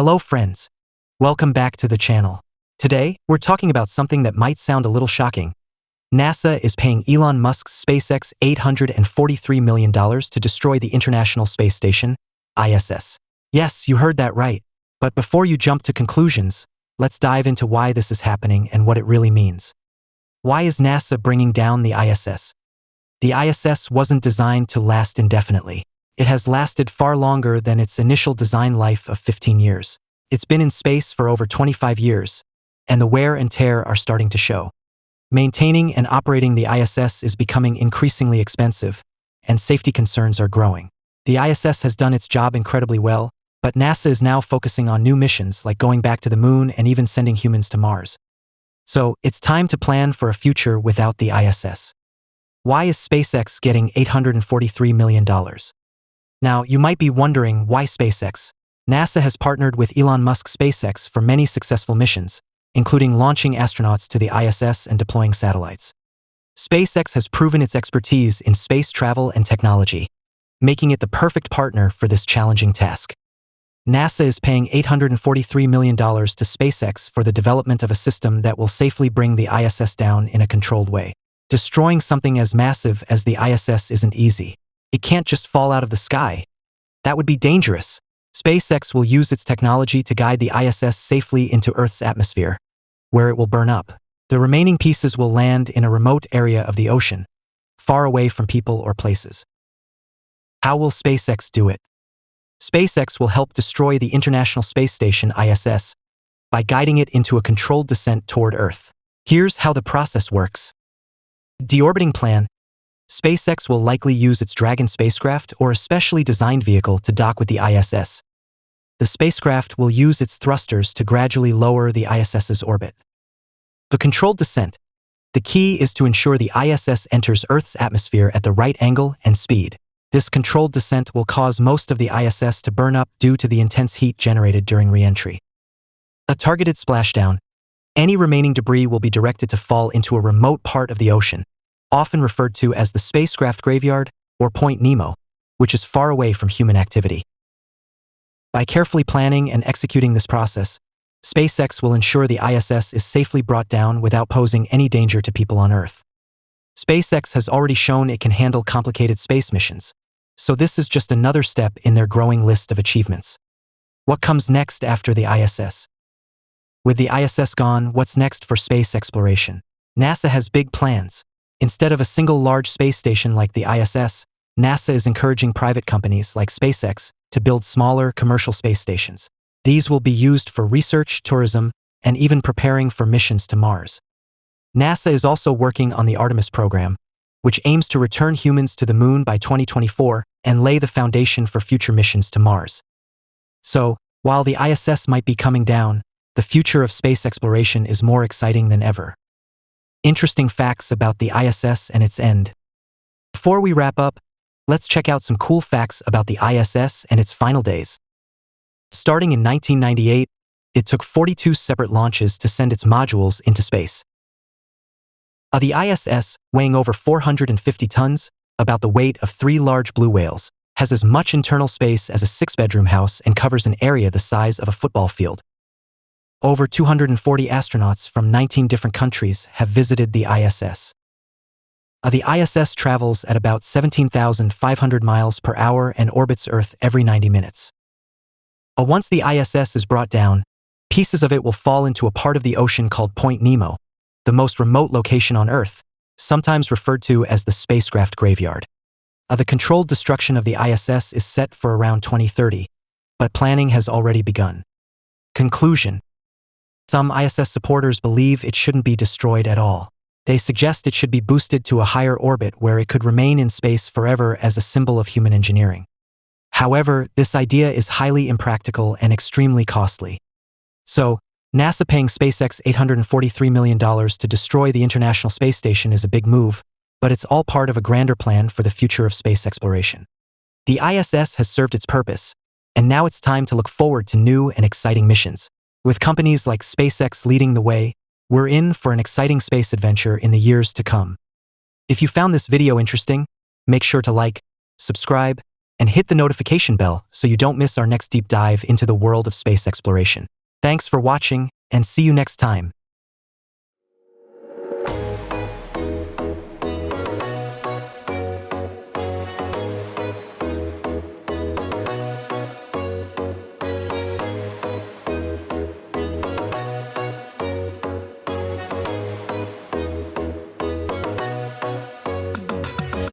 Hello friends. Welcome back to the channel. Today, we're talking about something that might sound a little shocking. NASA is paying Elon Musk's SpaceX $843 million to destroy the International Space Station, ISS. Yes, you heard that right. But before you jump to conclusions, let's dive into why this is happening and what it really means. Why is NASA bringing down the ISS? The ISS wasn't designed to last indefinitely. It has lasted far longer than its initial design life of 15 years. It's been in space for over 25 years, and the wear and tear are starting to show. Maintaining and operating the ISS is becoming increasingly expensive, and safety concerns are growing. The ISS has done its job incredibly well, but NASA is now focusing on new missions like going back to the moon and even sending humans to Mars. So, it's time to plan for a future without the ISS. Why is SpaceX getting $843 million? Now, you might be wondering why SpaceX. NASA has partnered with Elon Musk's SpaceX for many successful missions, including launching astronauts to the ISS and deploying satellites. SpaceX has proven its expertise in space travel and technology, making it the perfect partner for this challenging task. NASA is paying $843 million to SpaceX for the development of a system that will safely bring the ISS down in a controlled way. Destroying something as massive as the ISS isn't easy. It can't just fall out of the sky. That would be dangerous. SpaceX will use its technology to guide the ISS safely into Earth's atmosphere, where it will burn up. The remaining pieces will land in a remote area of the ocean, far away from people or places. How will SpaceX do it? SpaceX will help destroy the International Space Station ISS by guiding it into a controlled descent toward Earth. Here's how the process works. Deorbiting plan. SpaceX will likely use its Dragon spacecraft or a specially designed vehicle to dock with the ISS. The spacecraft will use its thrusters to gradually lower the ISS's orbit. The controlled descent. The key is to ensure the ISS enters Earth's atmosphere at the right angle and speed. This controlled descent will cause most of the ISS to burn up due to the intense heat generated during reentry. A targeted splashdown. Any remaining debris will be directed to fall into a remote part of the ocean, often referred to as the spacecraft graveyard or Point Nemo, which is far away from human activity. By carefully planning and executing this process, SpaceX will ensure the ISS is safely brought down without posing any danger to people on Earth. SpaceX has already shown it can handle complicated space missions, so this is just another step in their growing list of achievements. What comes next after the ISS? With the ISS gone, what's next for space exploration? NASA has big plans. Instead of a single large space station like the ISS, NASA is encouraging private companies like SpaceX to build smaller commercial space stations. These will be used for research, tourism, and even preparing for missions to Mars. NASA is also working on the Artemis program, which aims to return humans to the moon by 2024 and lay the foundation for future missions to Mars. So, while the ISS might be coming down, the future of space exploration is more exciting than ever. Interesting facts about the ISS and its end. Before we wrap up, let's check out some cool facts about the ISS and its final days. Starting in 1998, it took 42 separate launches to send its modules into space. The ISS, weighing over 450 tons, about the weight of 3 large blue whales, has as much internal space as a 6-bedroom house and covers an area the size of a football field. Over 240 astronauts from 19 different countries have visited the ISS. The ISS travels at about 17,500 miles per hour and orbits Earth every 90 minutes. Once the ISS is brought down, pieces of it will fall into a part of the ocean called Point Nemo, the most remote location on Earth, sometimes referred to as the spacecraft graveyard. The controlled destruction of the ISS is set for around 2030, but planning has already begun. Conclusion. Some ISS supporters believe it shouldn't be destroyed at all. They suggest it should be boosted to a higher orbit where it could remain in space forever as a symbol of human engineering. However, this idea is highly impractical and extremely costly. So, NASA paying SpaceX $843 million to destroy the International Space Station is a big move, but it's all part of a grander plan for the future of space exploration. The ISS has served its purpose, and now it's time to look forward to new and exciting missions. With companies like SpaceX leading the way, we're in for an exciting space adventure in the years to come. If you found this video interesting, make sure to like, subscribe, and hit the notification bell so you don't miss our next deep dive into the world of space exploration. Thanks for watching, and see you next time.